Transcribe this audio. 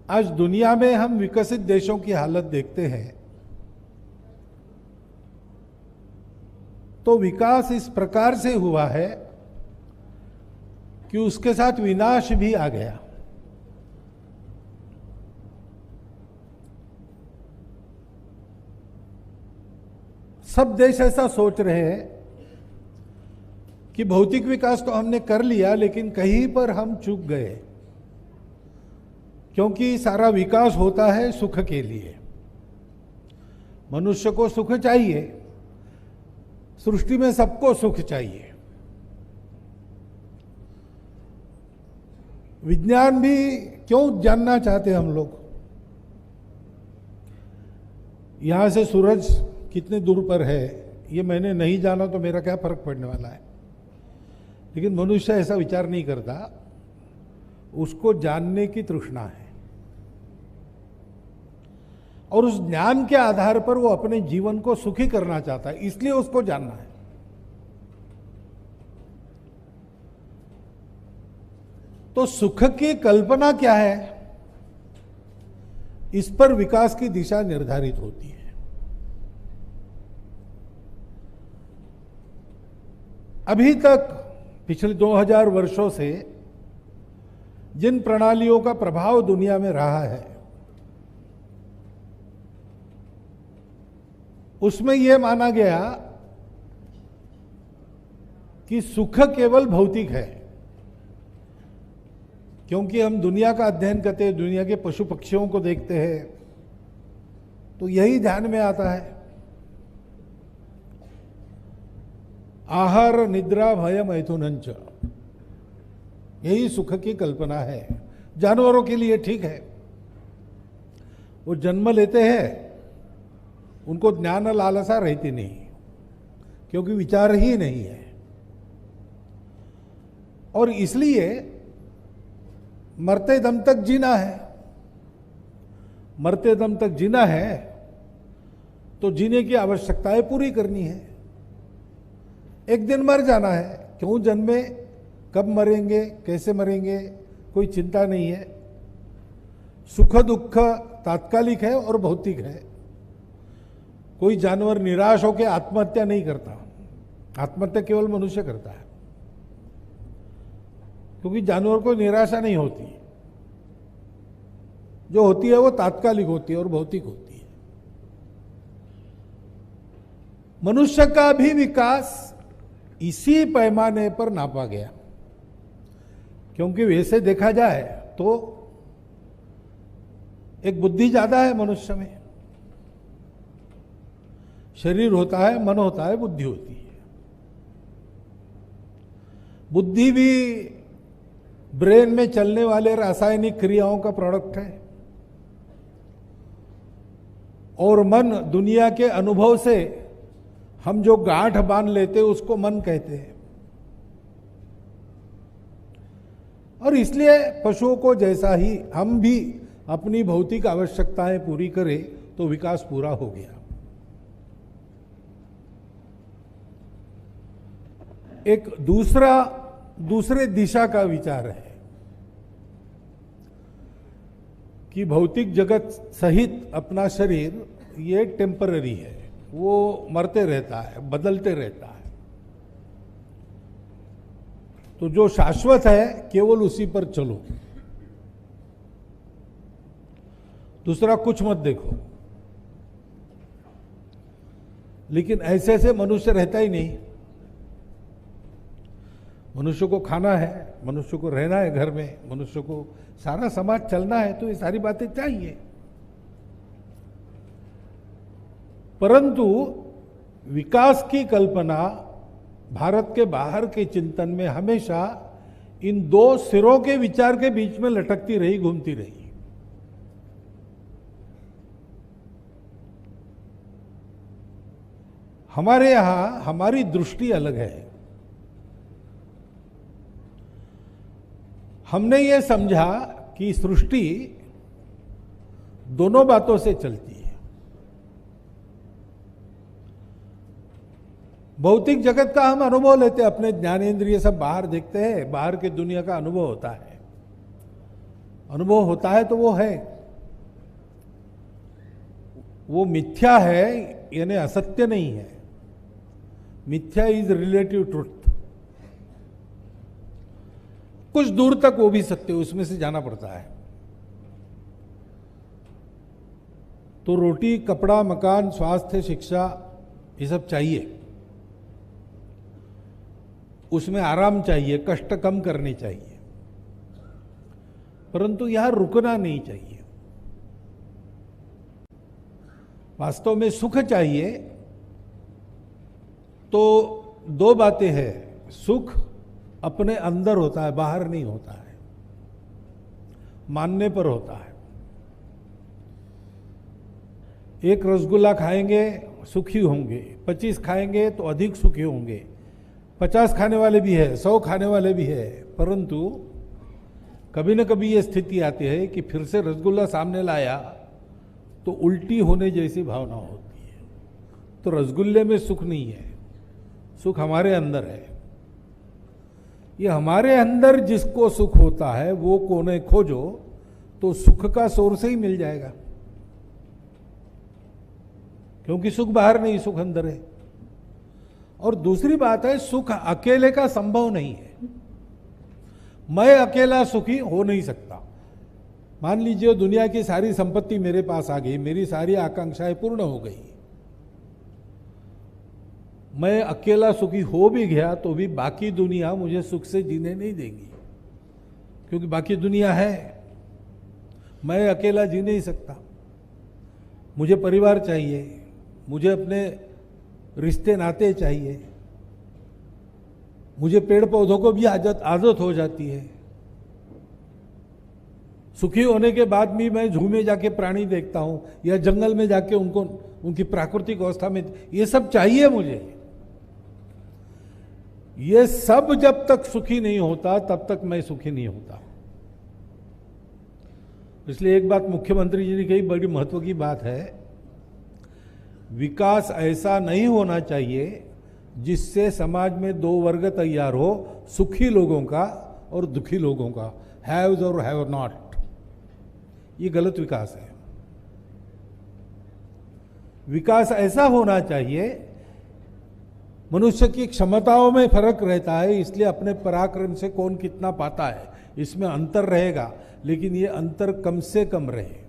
आज दुनिया में हम विकसित देशों की हालत देखते हैं तो विकास इस प्रकार से हुआ है कि उसके साथ विनाश भी आ गया। सब देश ऐसा सोच रहे हैं कि भौतिक विकास तो हमने कर लिया, लेकिन कहीं पर हम चूक गए, क्योंकि सारा विकास होता है सुख के लिए। मनुष्य को सुख चाहिए, सृष्टि में सबको सुख चाहिए। विज्ञान भी क्यों जानना चाहते हैं हम लोग? यहां से सूरज कितने दूर पर है ये मैंने नहीं जाना तो मेरा क्या फर्क पड़ने वाला है, लेकिन मनुष्य ऐसा विचार नहीं करता, उसको जानने की तृष्णा है और उस ज्ञान के आधार पर वो अपने जीवन को सुखी करना चाहता है, इसलिए उसको जानना है। तो सुख की कल्पना क्या है, इस पर विकास की दिशा निर्धारित होती है। अभी तक पिछले 2000 वर्षों से जिन प्रणालियों का प्रभाव दुनिया में रहा है उसमें यह माना गया कि सुख केवल भौतिक है, क्योंकि हम दुनिया का अध्ययन करते हैं, दुनिया के पशु पक्षियों को देखते हैं, तो यही ध्यान में आता है। आहार निद्रा भय मैथुनंच, यही सुख की कल्पना है। जानवरों के लिए ठीक है, वो जन्म लेते हैं, उनको ज्ञान लालसा रहती नहीं, क्योंकि विचार ही नहीं है, और इसलिए मरते दम तक जीना है। मरते दम तक जीना है तो जीने की आवश्यकताएं पूरी करनी है। एक दिन मर जाना है, क्यों जन्मे, कब मरेंगे, कैसे मरेंगे, कोई चिंता नहीं है। सुख दुख तात्कालिक है और भौतिक है। कोई जानवर निराश होकर आत्महत्या नहीं करता, आत्महत्या केवल मनुष्य करता है, क्योंकि जानवर को निराशा नहीं होती, जो होती है वो तात्कालिक होती है और भौतिक होती है। मनुष्य का भी विकास इसी पैमाने पर नापा गया, क्योंकि वैसे देखा जाए तो एक बुद्धि ज्यादा है मनुष्य में। शरीर होता है, मन होता है, बुद्धि होती है। बुद्धि भी ब्रेन में चलने वाले रासायनिक क्रियाओं का प्रोडक्ट है, और मन दुनिया के अनुभव से हम जो गांठ बांध लेते हैं उसको मन कहते हैं। और इसलिए पशुओं को जैसा ही हम भी अपनी भौतिक आवश्यकताएं पूरी करें तो विकास पूरा हो गया। एक दूसरे दिशा का विचार है कि भौतिक जगत सहित अपना शरीर ये टेम्पररी है, वो मरते रहता है, बदलते रहता है, तो जो शाश्वत है केवल उसी पर चलो, दूसरा कुछ मत देखो। लेकिन ऐसे ऐसे मनुष्य रहता ही नहीं। मनुष्य को खाना है, मनुष्य को रहना है घर में, मनुष्य को सारा समाज चलना है, तो ये सारी बातें चाहिए। परंतु विकास की कल्पना भारत के बाहर के चिंतन में हमेशा इन दो सिरों के विचार के बीच में लटकती रही, घूमती रही। हमारे यहां हमारी दृष्टि अलग है। हमने ये समझा कि सृष्टि दोनों बातों से चलती है। भौतिक जगत का हम अनुभव लेते हैं, अपने ज्ञानेंद्रिय सब बाहर देखते हैं, बाहर की दुनिया का अनुभव होता है। अनुभव होता है तो वो है, वो मिथ्या है, यानी असत्य नहीं है। मिथ्या इज रिलेटिव ट्रुथ। कुछ दूर तक वो भी सत्य, उसमें से जाना पड़ता है। तो रोटी, कपड़ा, मकान, स्वास्थ्य, शिक्षा, ये सब चाहिए। उसमें आराम चाहिए, कष्ट कम करने चाहिए, परंतु यहां रुकना नहीं चाहिए। वास्तव में सुख चाहिए तो दो बातें हैं। सुख अपने अंदर होता है, बाहर नहीं होता है, मानने पर होता है। एक रसगुल्ला खाएंगे सुखी होंगे, 25 खाएंगे तो अधिक सुखी होंगे, 50 खाने वाले भी है, 100 खाने वाले भी है, परंतु कभी न कभी ये स्थिति आती है कि फिर से रसगुल्ला सामने लाया तो उल्टी होने जैसी भावना होती है। तो रसगुल्ले में सुख नहीं है, सुख हमारे अंदर है। ये हमारे अंदर जिसको सुख होता है वो कोने खोजो तो सुख का सोर्स ही मिल जाएगा, क्योंकि सुख बाहर नहीं, सुख अंदर है। और दूसरी बात है, सुख अकेले का संभव नहीं है। मैं अकेला सुखी हो नहीं सकता। मान लीजिए दुनिया की सारी संपत्ति मेरे पास आ गई, मेरी सारी आकांक्षाएं पूर्ण हो गई, मैं अकेला सुखी हो भी गया तो भी बाकी दुनिया मुझे सुख से जीने नहीं देगी, क्योंकि बाकी दुनिया है, मैं अकेला जी नहीं सकता। मुझे परिवार चाहिए, मुझे अपने रिश्ते नाते चाहिए, मुझे पेड़ पौधों को भी आदत हो जाती है। सुखी होने के बाद भी मैं जू में जाके प्राणी देखता हूं या जंगल में जाके उनको उनकी प्राकृतिक अवस्था में, ये सब चाहिए मुझे। ये सब जब तक सुखी नहीं होता तब तक मैं सुखी नहीं होता। इसलिए एक बात मुख्यमंत्री जी ने कही, बड़ी महत्व की बात है, विकास ऐसा नहीं होना चाहिए जिससे समाज में दो वर्ग तैयार हो, सुखी लोगों का और दुखी लोगों का, हैव्स और हैव नॉट। ये गलत विकास है। विकास ऐसा होना चाहिए, मनुष्य की क्षमताओं में फर्क रहता है, इसलिए अपने पराक्रम से कौन कितना पाता है इसमें अंतर रहेगा, लेकिन ये अंतर कम से कम रहे।